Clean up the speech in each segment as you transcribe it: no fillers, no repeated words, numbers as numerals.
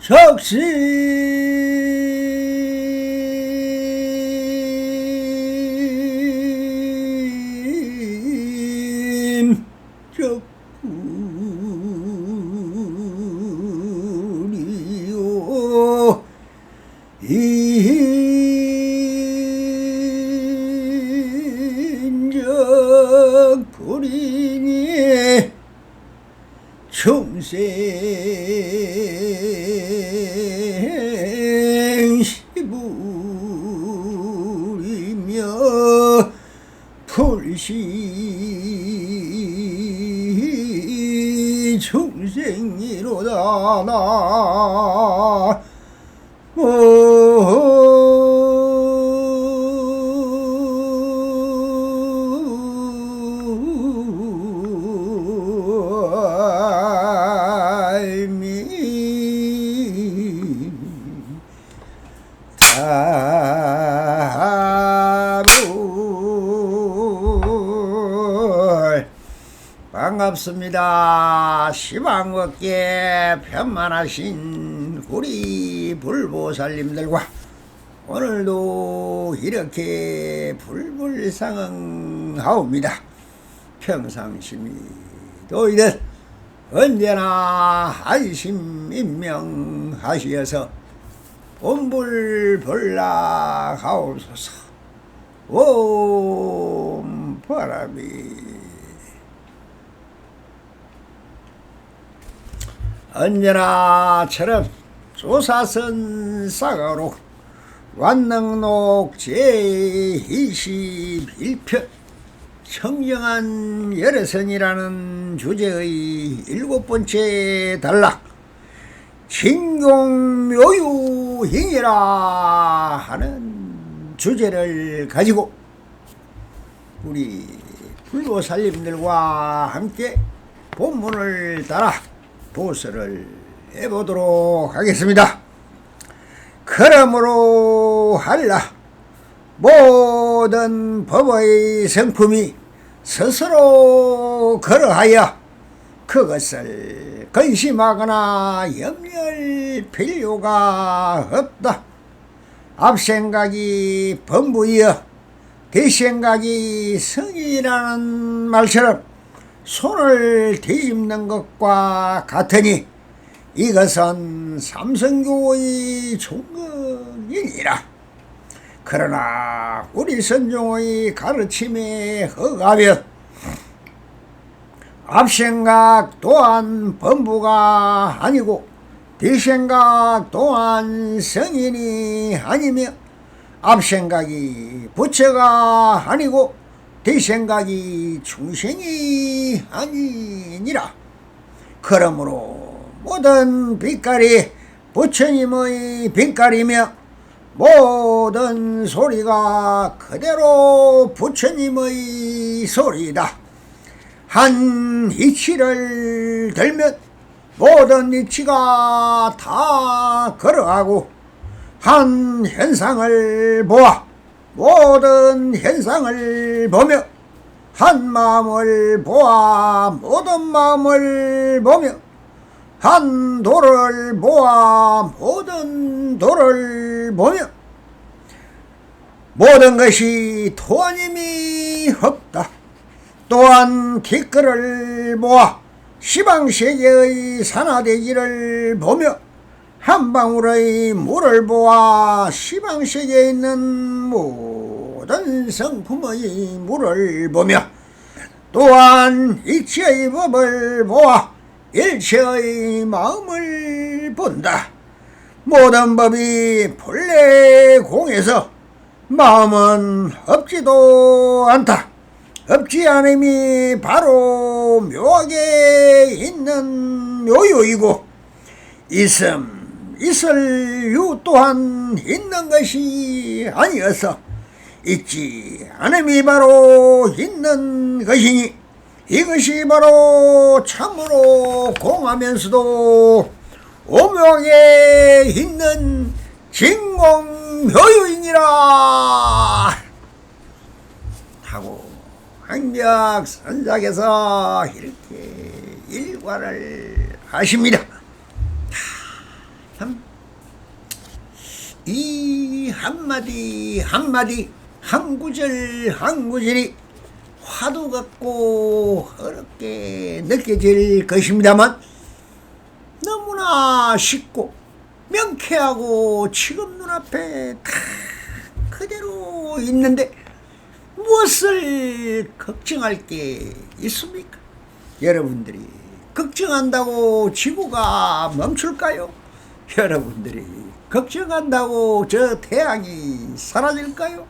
적신 적구리요 인적 불이니 중생 시부리며 불시 중생이로다 나 반갑습니다. 시방업계 편만하신 우리 불보살님들과 오늘도 이렇게 불불상응하옵니다. 평상심이 도이듯 언제나 안심인명하시어서 본불불락하옵소서. 옴 바람이 언제나처럼 조사선 사가로 완능록 제21편 청정한 열애선이라는 주제의 7번째 단락 진공묘유행이라 하는 주제를 가지고 우리 불보살님들과 함께 본문을 따라 보설을 해보도록 하겠습니다. 그러므로 할라 모든 법의 성품이 스스로 그러하여 그것을 근심하거나 염려할 필요가 없다. 앞생각이 범부이여 뒷생각이 성이라는 말처럼 손을 뒤집는 것과 같으니 이것은 삼성교의 종극이니라. 그러나 우리 선종의 가르침에 허가하며 앞생각 또한 범부가 아니고 뒷생각 또한 성인이 아니며 앞생각이 부처가 아니고 뒷생각이 중생이 아니니라. 그러므로 모든 빛깔이 부처님의 빛깔이며 모든 소리가 그대로 부처님의 소리이다. 한 이치를 들면 모든 이치가 다 그러하고 한 현상을 보아 모든 현상을 보며 한 마음을 보아 모든 마음을 보며 한 도를 보아 모든 도를 보며 모든 것이 토님이 없다. 또한 기끌을 보아 시방세계의 산화대기를 보며 한 방울의 물을 보아 시방세계에 있는 모든 성품의 물을 보며 또한 이치의 법을 보아 일체의 마음을 본다. 모든 법이 본래 공에서 마음은 없지도 않다. 없지 않음이 바로 묘하게 있는 묘유이고 있을 유 또한 있는 것이 아니어서 있지 않음이 바로 있는 것이니 이것이 바로 참으로 공하면서도 오묘하게 있는 진공묘유이니라 하고 항벽선작에서 이렇게 일과를 하십니다. 이 한마디 한마디 한 구절 한 구절이 화두 같고 어렵게 느껴질 것입니다만 너무나 쉽고 명쾌하고 지금 눈앞에 다 그대로 있는데 무엇을 걱정할 게 있습니까? 여러분들이 걱정한다고 지구가 멈출까요? 여러분들이 걱정한다고 저 태양이 사라질까요?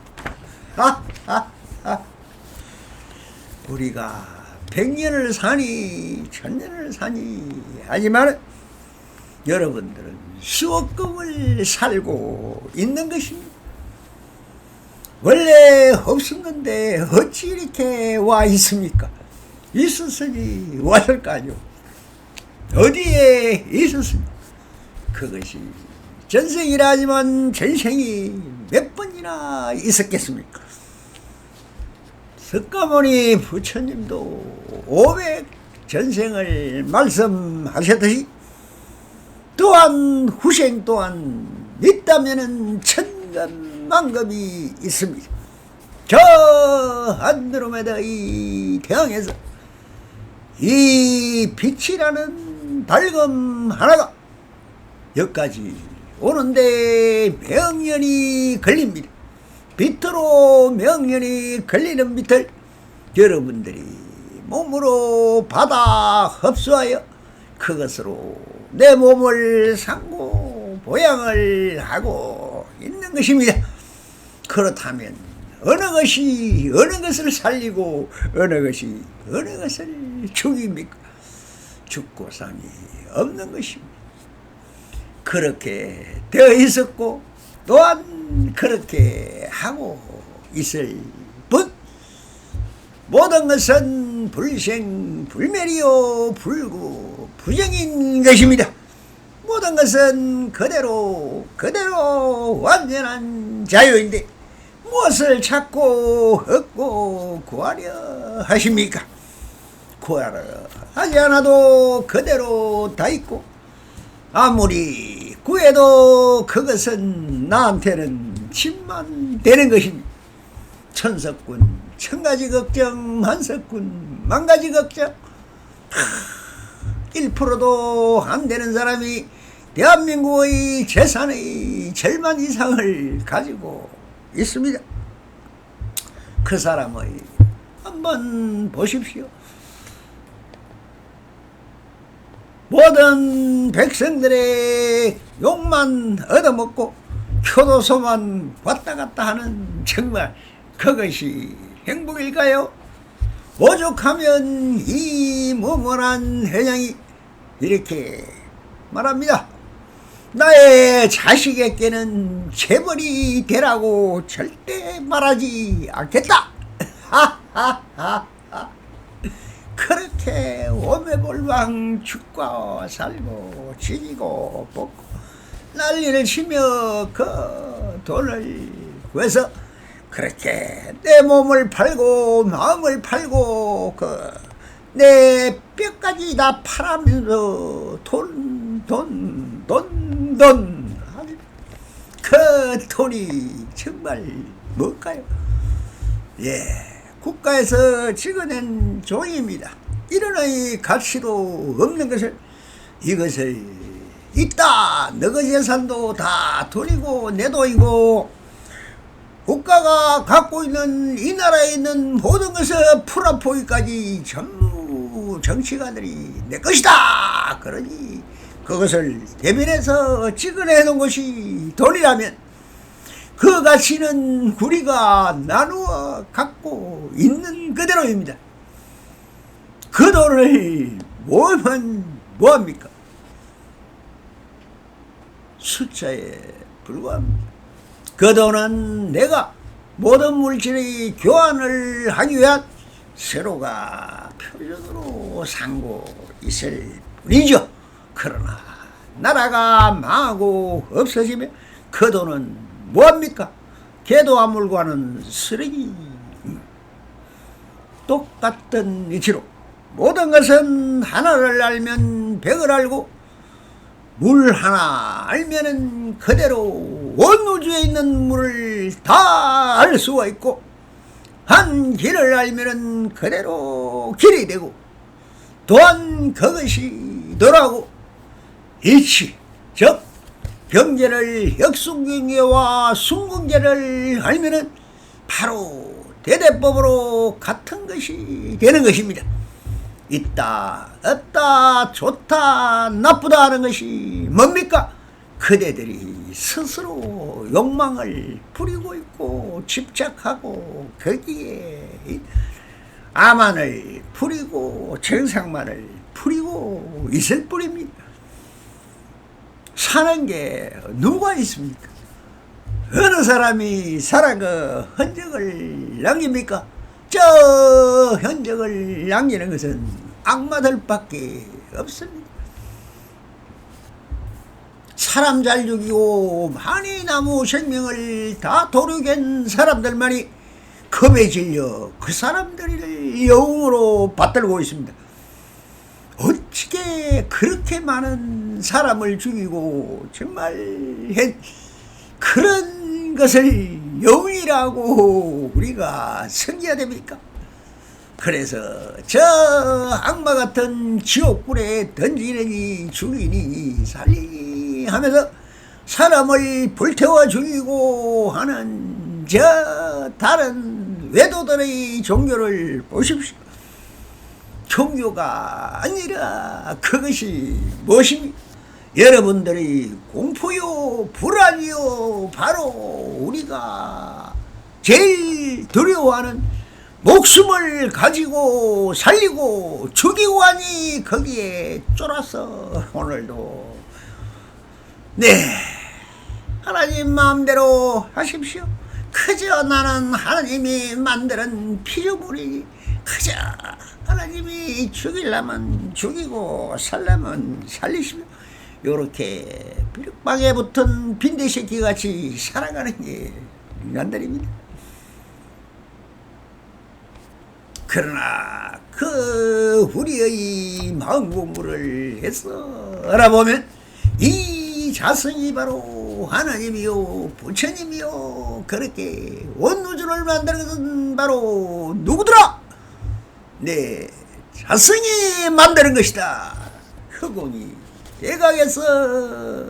우리가 100년을 사니 1000년을 사니 하지만 여러분들은 수억금을 살고 있는 것입니다. 원래 없었는데 어찌 이렇게 와 있습니까? 있었으니 왔을까요? 어디에 있었습니까? 그것이 전생이라 하지만 전생이 몇 번이나 있었겠습니까? 석가모니 부처님도 500 전생을 말씀하셨듯이 또한 후생 또한 있다면은 천금만금이 있습니다. 저 안드로메다 이 태양에서 이 빛이라는 밝음 하나가 여기까지 오는데 명년이 걸립니다. 빛으로 명년이 걸리는 빛을 여러분들이 몸으로 받아 흡수하여 그것으로 내 몸을 상고 보양을 하고 있는 것입니다. 그렇다면 어느 것이 어느 것을 살리고 어느 것이 어느 것을 죽입니까? 죽고상이 없는 것입니다. 그렇게 되어 있었고 또한 그렇게 하고 있을 뿐 모든 것은 불생 불멸이요 불구 부정인 것입니다. 모든 것은 그대로 완전한 자유인데 무엇을 찾고 얻고 구하려 하십니까? 구하려 하지 않아도 그대로 다 있고 아무리 구해도 그것은 나한테는 침만 되는 것입니다. 천석군 천가지 걱정 만석군 만가지 걱정 1%도 안 되는 사람이 대한민국의 재산의 절반 이상을 가지고 있습니다. 그 사람의 한번 보십시오. 모든 백성들의 욕만 얻어먹고 교도소만 왔다 갔다 하는 정말 그것이 행복일까요? 오죽하면 이 무모한 회장이 이렇게 말합니다. 나의 자식에게는 재벌이 되라고 절대 말하지 않겠다. 그렇게 오매볼왕 죽고 살고 지지고 볶고 난리를 치며 그 돈을 구해서 그렇게 내 몸을 팔고 마음을 팔고 그 내 뼈까지 다 팔아면서 돈 그 돈이 정말 뭘까요? 예, 국가에서 찍어낸 종입니다. 이런 가치도 없는 것을 이것을 있다 너그 재산도 다 돈이고 내 돈이고 국가가 갖고 있는 이 나라에 있는 모든 것을 풀어포기까지 전부 정치가들이 내 것이다 그러니 그것을 대변해서 찍어내 놓은 것이 돈이라면 그 가치는 우리가 나누어 갖고 있는 그대로입니다. 그 돈을 모으면 뭐합니까? 숫자에 불과합니다. 그 돈은 내가 모든 물질의 교환을 하기 위한 세로가 표준으로 삼고 있을 뿐이죠. 그러나 나라가 망하고 없어지면 그 돈은 뭐합니까? 개도 안 물고 하는 쓰레기. 똑같은 이치로 모든 것은 하나를 알면 백을 알고 물 하나 알면은 그대로 온 우주에 있는 물을 다 알 수가 있고, 한 길을 알면은 그대로 길이 되고, 또한 그것이 너라고 이치, 즉 경계를 역순경계와 순경계를 알면은 바로 대대법으로 같은 것이 되는 것입니다. 있다, 없다, 좋다, 나쁘다 하는 것이 뭡니까? 그대들이 스스로 욕망을 부리고 있고 집착하고 거기에 암만을 부리고 정상만을 부리고 있을 뿐입니다. 사는 게 누가 있습니까? 어느 사람이 살아 그 흔적을 남깁니까? 저 흔적을 남기는 것은 악마들밖에 없습니다. 사람 잘 죽이고 많이 나무 생명을 다 도륙한 사람들만이 겁에 질려 그 사람들을 영웅으로 받들고 있습니다. 어떻게 그렇게 많은 사람을 죽이고 정말 그런 것을 영웅이라고 우리가 섬겨야 됩니까? 그래서 저 악마 같은 지옥불에 던지느니 죽이니 살리니 하면서 사람을 불태워 죽이고 하는 저 다른 외도들의 종교를 보십시오. 종교가 아니라 그것이 무엇입니까? 여러분들이 공포요 불안이요 바로 우리가 제일 두려워하는 목숨을 가지고 살리고 죽이고 하니 거기에 쫄아서 오늘도 하나님 마음대로 하십시오. 그저 나는 하나님이 만드는 피조물이니 그저 하나님이 죽이려면 죽이고 살려면 살리시며 요렇게 벽방에 붙은 빈대새끼같이 살아가는 게 인간들입니다. 그러나 그 우리의 마음 공부를 해서 알아보면 이 자성이 바로 하나님이요 부처님이요 그렇게 온 우주를 만드는 것은 바로 누구더라? 자성이 만드는 것이다. 허공이 대각에서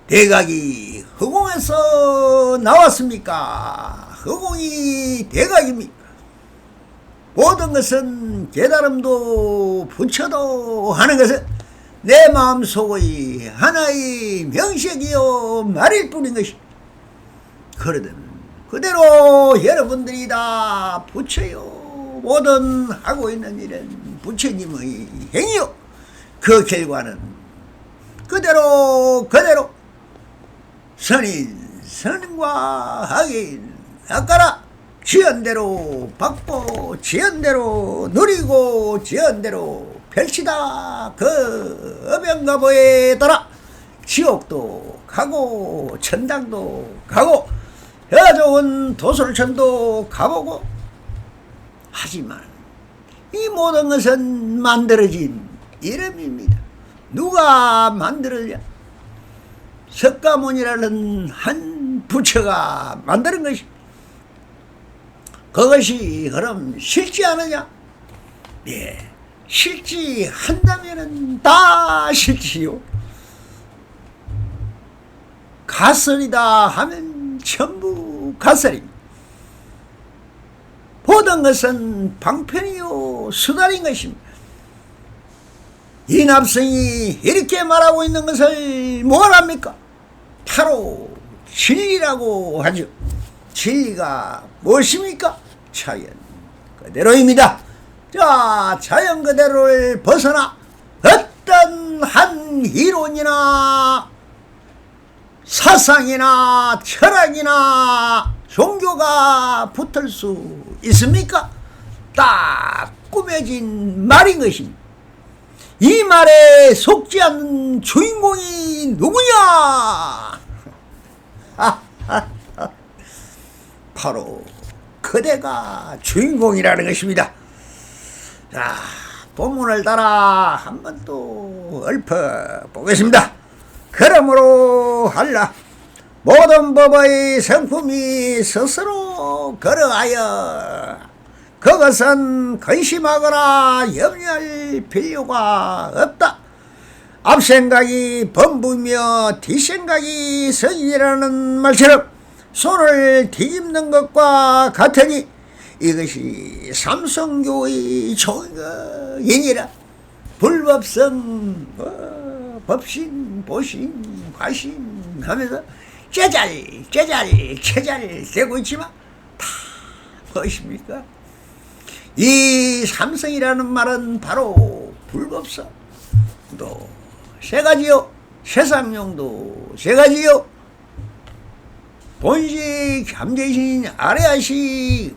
대각이 허공에서 나왔습니까? 허공이 대각입니까? 모든 것은 깨달음도 부처도 하는 것은 내 마음속의 하나의 명색이요 말일 뿐인 것이. 그러든 그대로 여러분들이 다 부처요 모든 하고 있는 일은 부처님의 행위요 그 결과는 그대로 선인과 악인 아까라 지연대로 받고 지연대로 누리고 지연대로 펼치다 그 어병가보에 따라 지옥도 가고 천당도 가고 여 좋은 도솔천도 가보고 하지만 이 모든 것은 만들어진 이름입니다. 누가 만들었냐? 석가모니라는 한 부처가 만드는 것이 그것이 그럼 싫지 않느냐? 싫지 한다면은 다 싫지요. 가설이다 하면 전부 가설입니다. 보던 것은 방편이요 수달인 것입니다. 이 납성이 이렇게 말하고 있는 것을 뭐랍니까? 바로 진리라고 하죠. 진리가 무엇입니까? 자연 그대로입니다. 자, 자연 그대로를 벗어나 어떤 한 이론이나 사상이나 철학이나 종교가 붙을 수 있습니까? 딱 꾸며진 말인 것입니다. 이 말에 속지 않는 주인공이 누구냐? 바로 그대가 주인공이라는 것입니다. 자, 본문을 따라 한번 또 읊어보겠습니다. 그러므로 할라 모든 법의 성품이 스스로 걸어하여 그것은 근심하거나 염려할 필요가 없다. 앞생각이 범부며 뒷생각이 성이라는 말처럼 손을 뒤집는 것과 같으니 이것이 삼성교의 종이니라. 불법성 법신 보신 과신 하면서 제잘 되고 있지만 다 무엇입니까? 이 삼성이라는 말은 바로 불법성 또 세 가지요. 세상용도 세 가지요. 본식, 잠재신, 아래아식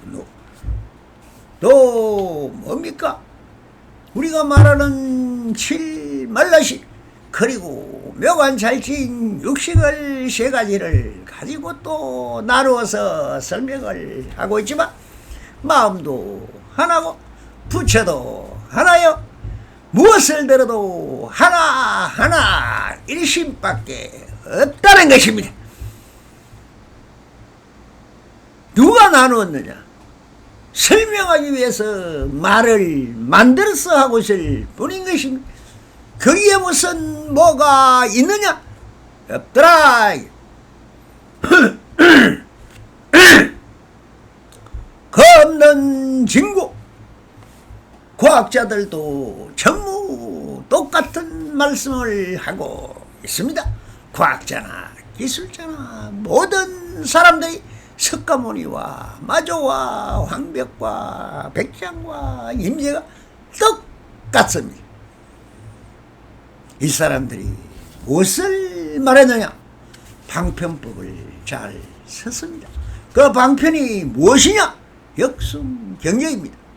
또 뭡니까? 우리가 말하는 칠말라식 그리고 묘관찰진 육식을 세 가지를 가지고 또 나누어서 설명을 하고 있지만 마음도 하나고 부처도 하나요. 무엇을 들어도 하나하나 일심밖에 없다는 것입니다. 누가 나누었느냐? 설명하기 위해서 말을 만들어서 하고 있을 뿐인 것입니다. 거기에 무슨 뭐가 있느냐? 없더라. 그 없는 진고. 과학자들도 전부 똑같은 말씀을 하고 있습니다. 과학자나 기술자나 모든 사람들이 석가모니와 마조와 황벽과 백장과 임재가 똑같습니다. 이 사람들이 무엇을 말했느냐? 방편법을 잘 썼습니다. 그 방편이 무엇이냐? 역순경제입니다.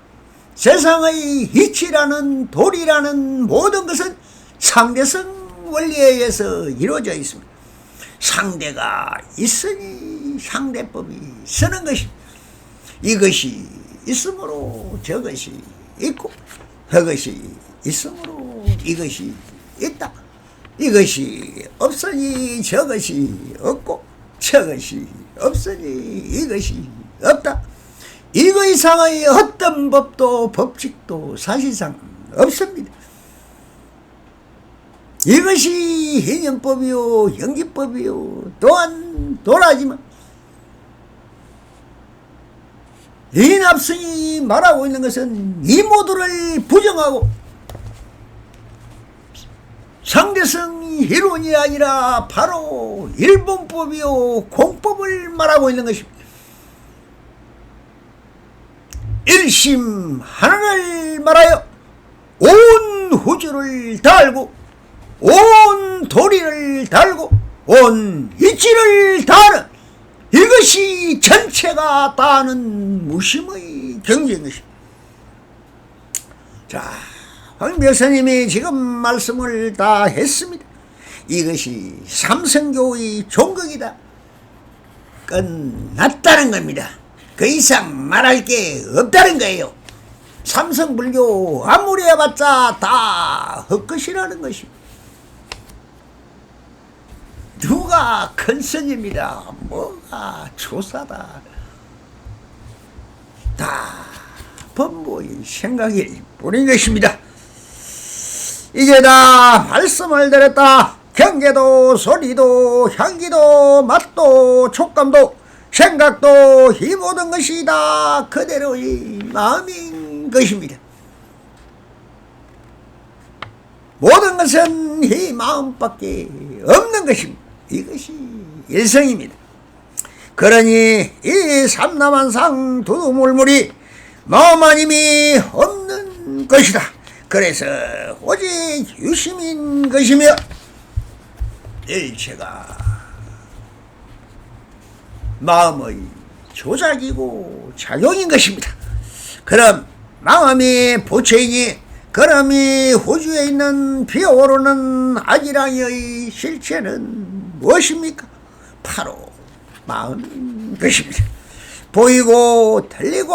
세상의 이치라는 도리라는 모든 것은 상대성 원리에 의해서 이루어져 있습니다. 상대가 있으니 상대법이 서는 것입니다. 이것이 있으므로 저것이 있고 저것이 있으므로 이것이 있다. 이것이 없으니 저것이 없고 저것이 없으니 이것이 없다. 이거 이상의 어떤 법도 법칙도 사실상 없습니다. 이것이 인연법이요 연기법이요 또한 도라지만 이 납승이 말하고 있는 것은 이 모두를 부정하고 상대성 이론이 아니라 바로 일본법이요 공법을 말하고 있는 것입니다. 일심 하나를 말하여 온 우주를 다 알고 온 도리를 다 알고 온 이치를 다 아는 이것이 전체가 다 아는 무심의 경지인 것입니다. 자, 황 변호사님이 지금 말씀을 다 했습니다. 이것이 삼성교의 종극이다. 끝났다는 겁니다. 그 이상 말할 게 없다는 거예요. 삼성불교 아무리 해봤자 다 헛것이라는 것입니다. 누가 큰 스님이다 뭐가 조사다 다 법모의 생각일 뿐인 것입니다. 이제 다 말씀을 드렸다. 경계도 소리도 향기도 맛도 촉감도 생각도 이 모든 것이 다 그대로의 마음인 것입니다. 모든 것은 이 마음밖에 없는 것입니다. 이것이 일성입니다. 그러니 이 삼라만상 두두물물이 마음 아님이 없는 것이다. 그래서 오직 유심인 것이며 일체가 마음의 조작이고 작용인 것입니다. 그럼 마음이 부처이니 그럼이 호주에 있는 피어오르는 아지랑이의 실체는 무엇입니까? 바로 마음인 것입니다. 보이고 들리고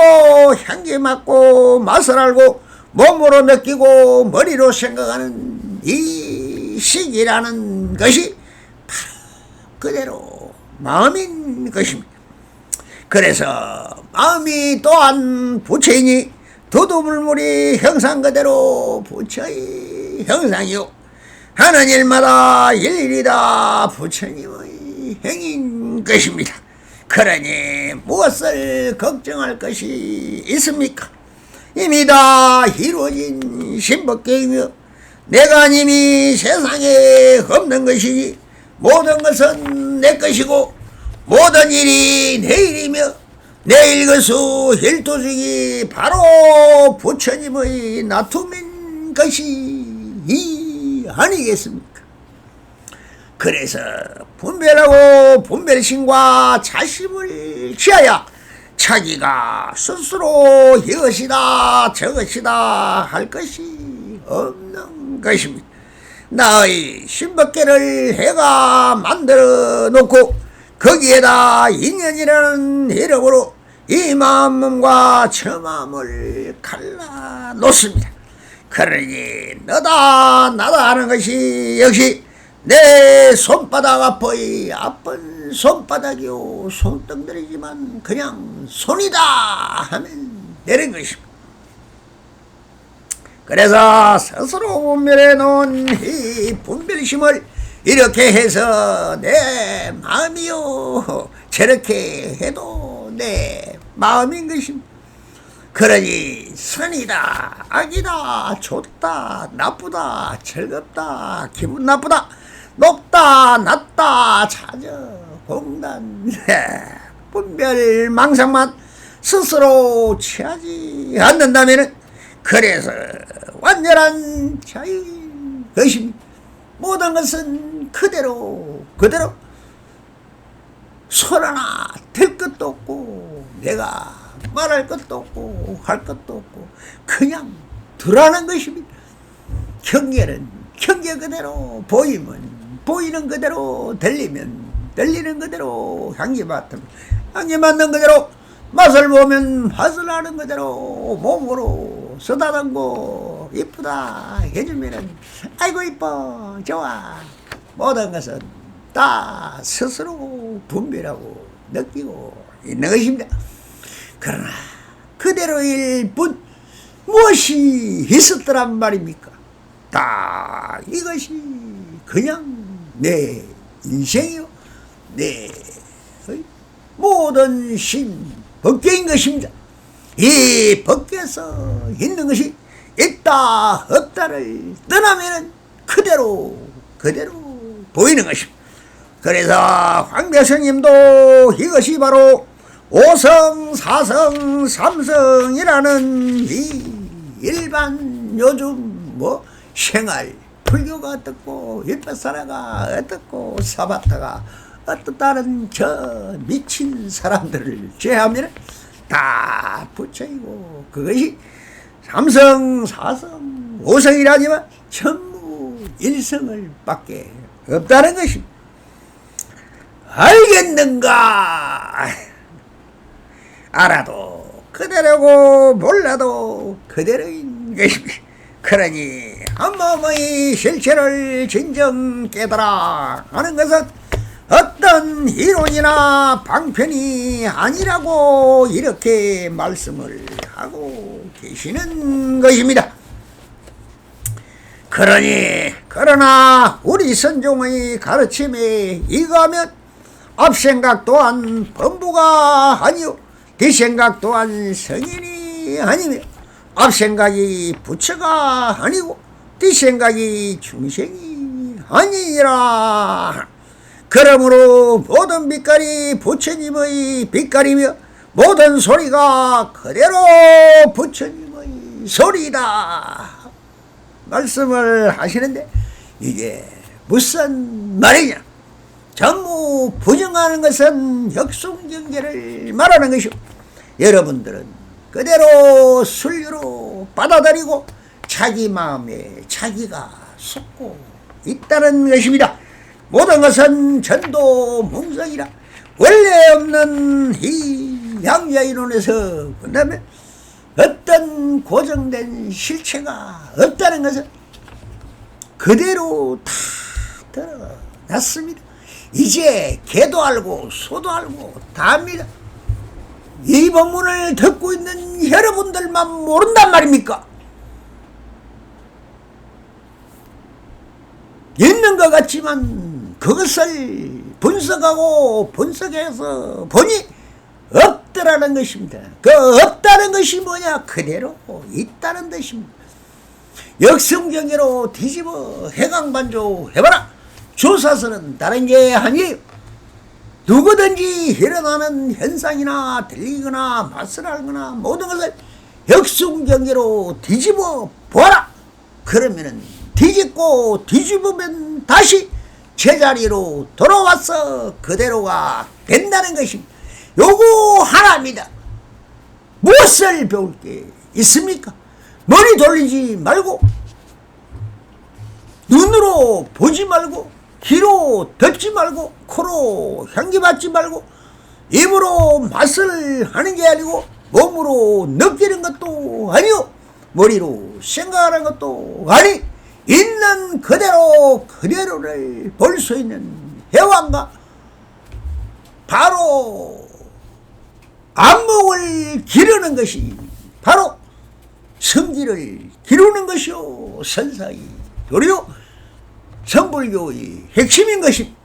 향기 맡고 맛을 알고 몸으로 느끼고 머리로 생각하는 이 식이라는 것이 바로 그대로 마음인 것입니다. 그래서 마음이 또한 부처이니 두두물물이 형상 그대로 부처의 형상이요 하는 일마다 일일이 다 부처님의 행인 것입니다. 그러니 무엇을 걱정할 것이 있습니까? 이미 다 이루어진 신법계이며 내가 이미 세상에 없는 것이니 모든 것은 내 것이고 모든 일이 내 일이며 내일 것수 일토중이 바로 부처님의 나툼인 것이 아니겠습니까? 그래서 분별하고 분별심과 자심을 취하여 자기가 스스로 이것이다 저것이다 할 것이 없는 것입니다. 나의 신법계를 해가 만들어 놓고 거기에다 인연이라는 이름으로 이 마음과 저 마음을 갈라 놓습니다. 그러니 너다 나다 하는 것이 역시 내 손바닥 앞의 아픈 손바닥이요 손등들이지만 그냥 손이다 하면 되는 것입니다. 그래서 스스로 분별해 놓은 이 분별심을 이렇게 해서 내 마음이요 저렇게 해도 내 마음인 것입니다. 그러니 선이다 악이다 좋다 나쁘다 즐겁다 기분 나쁘다 높다 낮다 자저 공단 분별 망상만 스스로 취하지 않는다면 그래서 완전한 자유인 것입니다. 모든 것은 그대로 손 하나 댈 것도 없고 내가 말할 것도 없고 할 것도 없고 그냥 들어가는 것입니다. 경계는 경계 그대로 보이면 보이는 그대로 들리면 들리는 그대로 향기 맡으면 향기 맡는 그대로 맛을 보면 맛을 아는 그대로 몸으로 쓰다듬고 이쁘다 해주면은 아이고 이뻐 좋아 모든 것은 다 스스로 분별하고 느끼고 있는 것입니다. 그러나 그대로일 뿐 무엇이 있었더란 말입니까? 다 이것이 그냥 내 인생이요 내 모든 법계인 것입니다. 이 법계에서 있는 것이 있다 없다를 떠나면 그대로 보이는 것입니다. 그래서 황대스님도 이것이 바로 오성, 사성, 삼성이라는 이 일반 요즘 생활 불교가 어떻고 윗바사라가 어떻고 사바타가 어떻다는 저 미친 사람들을 제하면 다 부처이고 그것이 삼성, 사성, 오성이라지만 전부 일성을 밖에 없다는 것입니다. 알겠는가? 알아도 그대로고 몰라도 그대로인 것입니다. 그러니 한 마음의 실체를 진정 깨달아 하는 것은 어떤 이론이나 방편이 아니라고 이렇게 말씀을 하고 계시는 것입니다. 그러나 우리 선종의 가르침에 이거하면 앞생각 또한 범부가 아니요 뒷생각 또한 성인이 아니며 앞생각이 부처가 아니고 뒷생각이 중생이 아니라 그러므로 모든 빛깔이 부처님의 빛깔이며 모든 소리가 그대로 부처님의 소리다 말씀을 하시는데 이게 무슨 말이냐? 전부 부정하는 것은 역송경계를 말하는 것이오. 여러분들은 그대로 순류로 받아들이고 자기 마음에 자기가 속고 있다는 것입니다. 모든 것은 전도 몽성이라 원래 없는 이 양자이론에서 본다면 어떤 고정된 실체가 없다는 것을 그대로 다 드러났습니다. 이제 개도 알고 소도 알고 다 압니다. 이 법문을 듣고 있는 여러분들만 모른단 말입니까? 있는 것 같지만 그것을 분석하고 분석해서 보니 없더라는 것입니다. 그 없다는 것이 뭐냐? 그대로 있다는 뜻입니다. 역성경계로 뒤집어 해강반조 해봐라. 조사서는 다른 게 아니에요. 누구든지 일어나는 현상이나 들리거나 맛을알거나 모든 것을 역성경계로 뒤집어 보아라. 그러면은 뒤집고 뒤집으면 다시 제자리로 돌아와서 그대로가 된다는 것입니다. 요거 하나입니다. 무엇을 배울 게 있습니까? 머리 돌리지 말고 눈으로 보지 말고 귀로 듣지 말고 코로 향기 맡지 말고 입으로 맛을 하는 게 아니고 몸으로 느끼는 것도 아니요 머리로 생각하는 것도 아니 있는 그대로 그대로를 볼 수 있는 해왕과 바로 안목을 기르는 것이 바로 성질을 기르는 것이요 선사의 도리요 성불교의 핵심인 것입니다.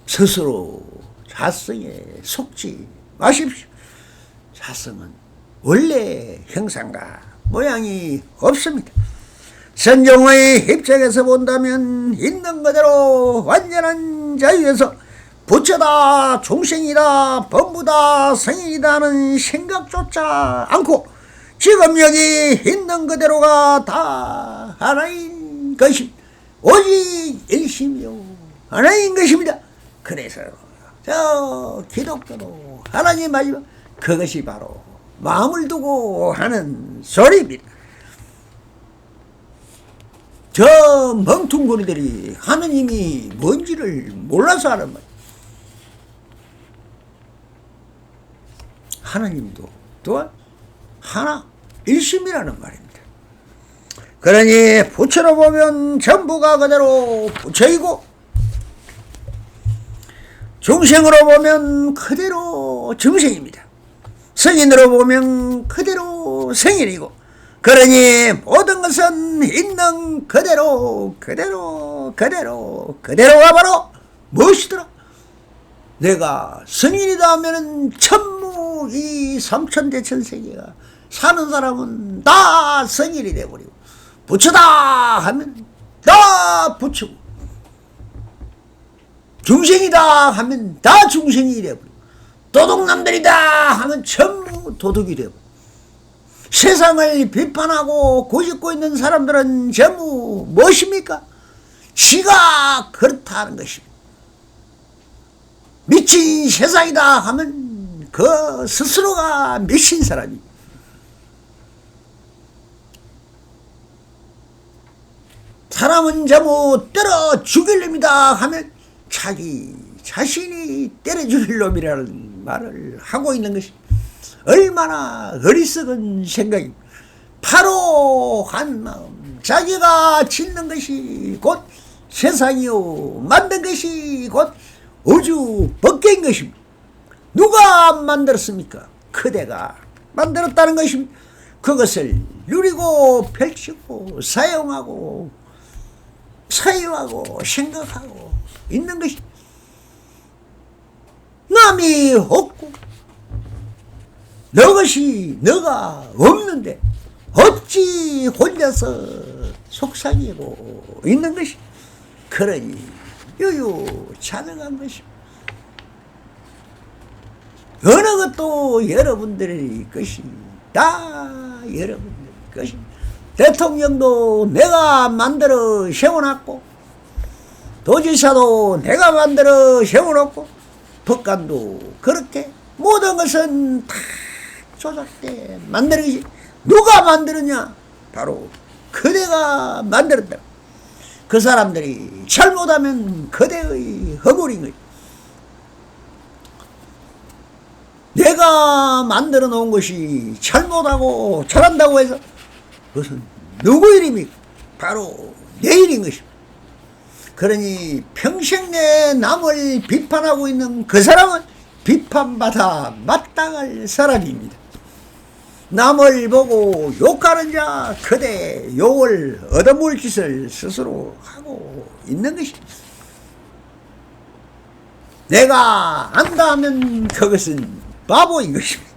스스로 자성에 속지 마십시오. 자성은 원래 형상과 모양이 없습니다. 선종의 입장에서 본다면 있는 그대로 완전한 자유에서 부처다 중생이다 법무다 성인이다 하는 생각조차 않고 지금 여기 있는 그대로가 다 하나인 것입니다. 오직 일심이요 하나인 것입니다. 그래서 저 기독교도 하나님 마지막 그것이 바로 마음을 두고 하는 소리입니다. 저 멍퉁구리들이 하느님이 뭔지를 몰라서 하는 말. 하나님도 또한 하나 일심이라는 말입니다. 그러니 부처로 보면 전부가 그대로 부처이고 중생으로 보면 그대로 중생입니다. 성인으로 보면 그대로 성인이고 그러니 모든 것은 있는 그대로가 바로 무엇이더라? 내가 성인이다 하면은 천무 이 삼천대천세계가 사는 사람은 다 성인이 되어버리고 부처다 하면 다 부처고 중생이다 하면 다 중생이 되어버리고 도둑놈들이다 하면 전부 도둑이 되어버리고 세상을 비판하고 고집고 있는 사람들은 전부 무엇입니까? 지가 그렇다는 것입니다. 미친 세상이다 하면 그 스스로가 미친 사람입니다. 사람은 전부 때려 죽일 놈이다 하면 자기 자신이 때려 죽일 놈이라는 말을 하고 있는 것이 얼마나 어리석은 생각입니다. 바로 한 마음 자기가 짓는 것이 곧 세상이요 만든 것이 곧 우주 법계인 것입니다. 누가 만들었습니까? 그대가 만들었다는 것입니다. 그것을 누리고 펼치고 사용하고 사유하고 생각하고 있는 것이 남이 없고 너 것이 너가 없는데 어찌 혼자서 속삭이고 있는 것이 그러니 유유자능한 것입니다. 어느 것도 여러분들의 것이 다 여러분들의 것입니다. 대통령도 내가 만들어 세워놨고 도지사도 내가 만들어 세워놓고 법관도 그렇게 모든 것은 다 조작돼 만드는 것이 누가 만들었냐? 바로 그대가 만들었다. 그 사람들이 잘못하면 그대의 허물인 거지. 내가 만들어 놓은 것이 잘못하고 잘한다고 해서 그것은 누구 일입니까? 바로 내 일인 것입니다. 그러니 평생 내 남을 비판하고 있는 그 사람은 비판받아 마땅할 사람입니다. 남을 보고 욕하는 자 그대 욕을 얻어먹을 짓을 스스로 하고 있는 것입니다. 내가 안다 하면 그것은 바보인 것입니다.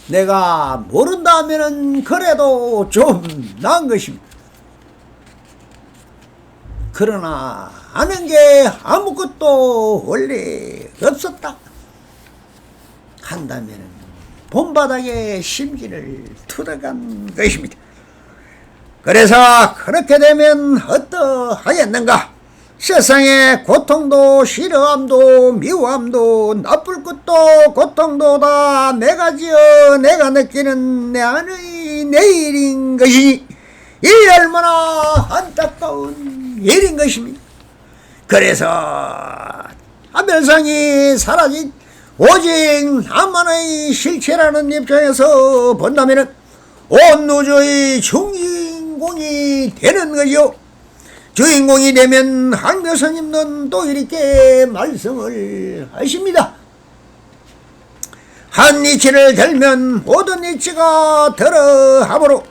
내가 모른다 하면 그래도 좀 나은 것입니다. 그러나 아는 게 아무것도 원래 없었다 한다면 본바닥에 심기를 투덕한 것입니다. 그래서 그렇게 되면 어떠하겠는가? 세상에 고통도 싫어함도 미워함도 나쁠 것도 고통도 다 내가 지어 내가 느끼는 내 안의 내일인 것이니 이 얼마나 안타까운 일인 것입니다. 그래서 하늘상이 사라진 오직 나만의 실체라는 입장에서 본다면 온 우주의 주인공이 되는 거죠. 주인공이 되면 항묘 스님은 또 이렇게 말씀을 하십니다. 한 이치를 들면 모든 이치가 들어하므로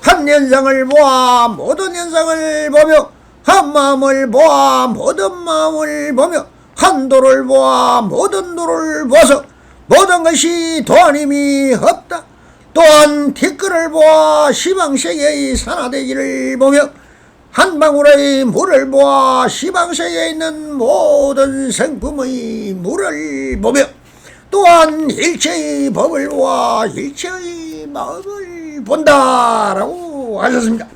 한 현상을 보아 모든 현상을 보며 한 마음을 보아 모든 마음을 보며 한 도를 보아 모든 도를 보아서 모든 것이 도안임이 없다. 또한 티끌을 보아 시방세계의 산화대기를 보며 한 방울의 물을 보아 시방세계에 있는 모든 성품의 물을 보며 또한 일체의 법을 보아 일체의 마음을 본다라고 하셨습니다.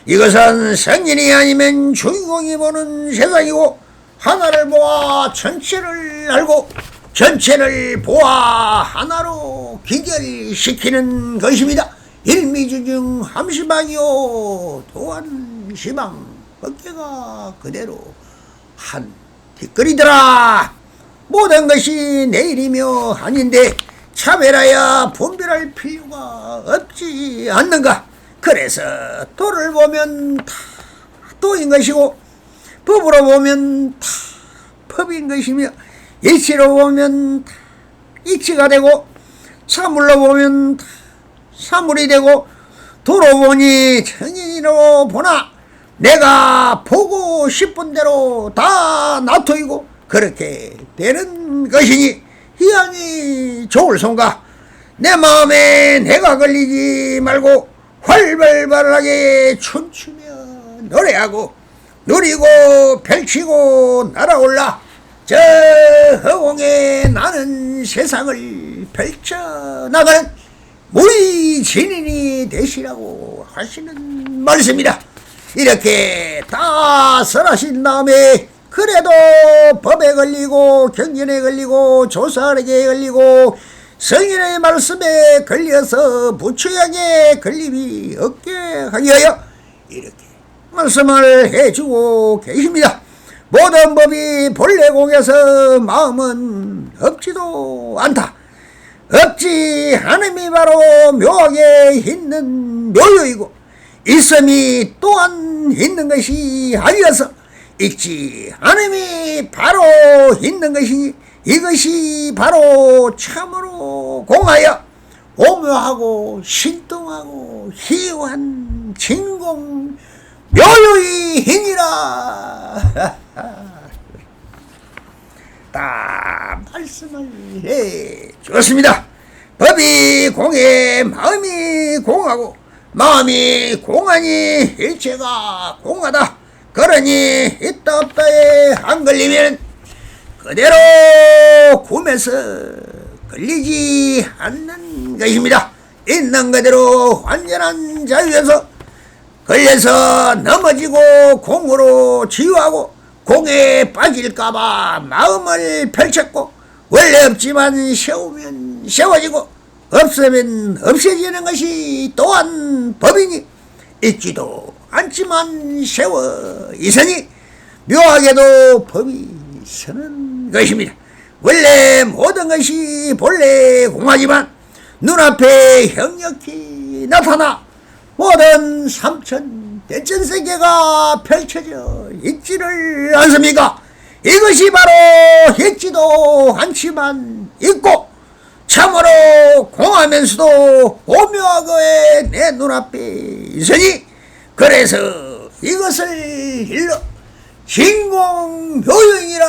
이것은 성인이 아니면 주인공이 보는 세상이고 하나를 보아 전체를 알고 전체를 보아 하나로 기결시키는 것입니다. 일미주중 함시방이요 또한 시방 법계가 그대로 한 티끌이더라. 모든 것이 내일이며 아닌데 차별하여 분별할 필요가 없지 않는가. 그래서 도를 보면 다 도인 것이고 법으로 보면 다 법인 것이며 이치로 보면 다 이치가 되고 사물로 보면 다 사물이 되고 도로 보니 천인이로 보나 내가 보고 싶은 대로 다 놔두이고 그렇게 되는 것이니 희한히 좋을 손가. 내 마음에 내가 걸리지 말고 활발하게 춤추며 노래하고 누리고 펼치고 날아올라 저 허공에 나는 세상을 펼쳐나가는 무의 진인이 되시라고 하시는 말씀이다. 이렇게 다 설하신 다음에 그래도 법에 걸리고 경전에 걸리고 조사하게 걸리고 성인의 말씀에 걸려서 부처에게 걸림이 없게 하기 위하여 이렇게 말씀을 해주고 계십니다. 모든 법이 본래 공에서 마음은 없지도 않다. 없지 않음이 바로 묘하게 있는 묘요이고 있음이 또한 있는 것이 아니어서 있지 않음이 바로 있는 것이니 이것이 바로 참으로 공하여 오묘하고 신통하고 희유한 진공 묘요의 힘이라 다 말씀을 해 주었습니다. 법이 공해 마음이 공하고 마음이 공하니 일체가 공하다. 그러니 있다 없다에 안 걸리면 그대로 꿈에서 걸리지 않는 것입니다. 있는 그대로 완전한 자유에서 걸려서 넘어지고 공으로 치유하고 공에 빠질까봐 마음을 펼쳤고 원래 없지만 세우면 세워지고 없으면 없어지는 것이 또한 법이니 있지도 않지만 세워 있으니 묘하게도 법이 서는 것입니다. 원래 모든 것이 본래 공하지만 눈앞에 형력히 나타나 모든 삼천 대천세계가 펼쳐져 있지를 않습니까? 이것이 바로 있지도 않지만 있고 참으로 공하면서도 오묘하게 내 눈앞에 있으니 그래서 이것을 일러 진공묘용이라.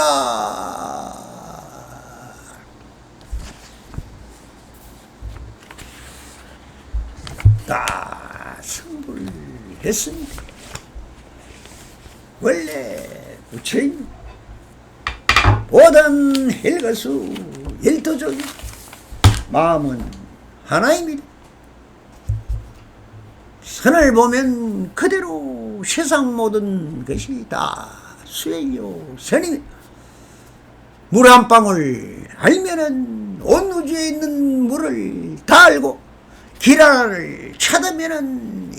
다 성불했습니다. 원래 부처님 모든 일거수 일토적이 마음은 하나입니다. 선을 보면 그대로 세상 모든 것이 다 수행요 선입니다. 물 한 방울 알면은 온 우주에 있는 물을 다 알고 길 하나를 찾으면은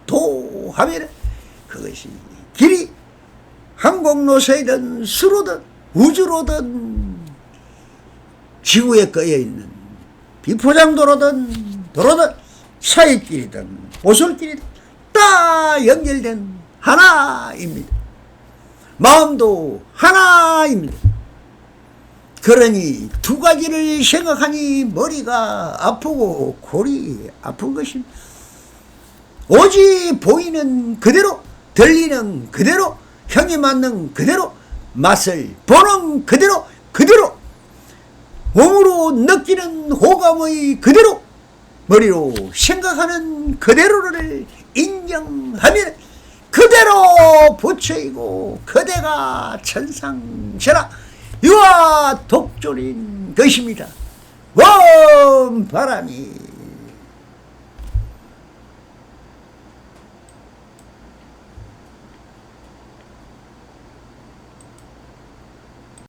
일심일도하면은 그것이 길이 항공노선이든 수로든 우주로든 지구에 꺼여있는 비포장도로든 도로든 사이길이든 오솔길이든 다 연결된 하나입니다. 마음도 하나입니다. 그러니 두 가지를 생각하니 머리가 아프고 골이 아픈 것입니다. 오직 보이는 그대로, 들리는 그대로, 향이 맞는 그대로, 맛을 보는 그대로, 그대로 몸으로 느끼는 호감의 그대로, 머리로 생각하는 그대로를 인정하면 그대로 부처이고 그대가 천상천하 유아 독존인 것입니다. 원 바람이